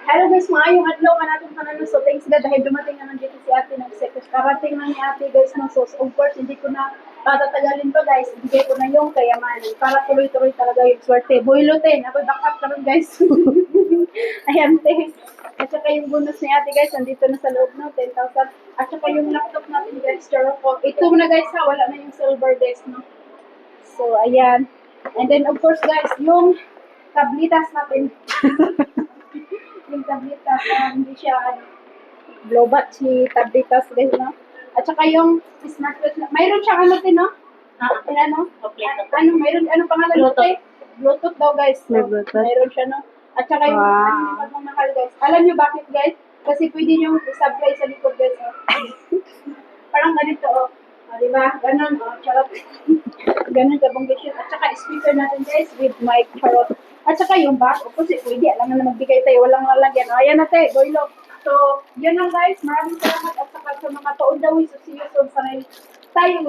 Hello guys, maayong adlaw ka natin kanan. So thanks God dahil dumating na dito si ate nag-second. Karating na ni ate guys no. So of course hindi ko na patatagalin pa guys. Ibigay ko na yung kayamanan para tuloy-tuloy talaga yung swerte. Boylote, ako backup karon guys. Ayan te. At saka yung bonus ni ate guys, nandito na sa loob no, 10,000. At saka yung laptop natin guys, charo ko. Ito na guys ha, wala na yung silver guys no. So ayan. And then of course guys, yung tablitas natin. Yung tablitas, hindi siya blow-bat si tablitas guys, no? At saka yung smartwatch, mayroon siya ano din, no? Ano? Ano, mayroon, ano pangalan? Bluetooth. Bluetooth daw guys. So, Bluetooth. mayroon siya, no? At saka yung pagmamahal guys. Alam niyo bakit guys? Kasi pwede niyo i-supply sa likod guys, no? Parang ganito, oh. Diba? Ganon, oh, charot. Ganon ka bang guys. At saka speaker natin guys with mic, charot. At saka yung back, of course, pwede. Alam na magbigay tayo, walang lalagyan. O, ayan na tayo, boylo. So, yun lang guys. Maraming salamat at saka sa mga taon daw. So, see you soon sa tayong lahat.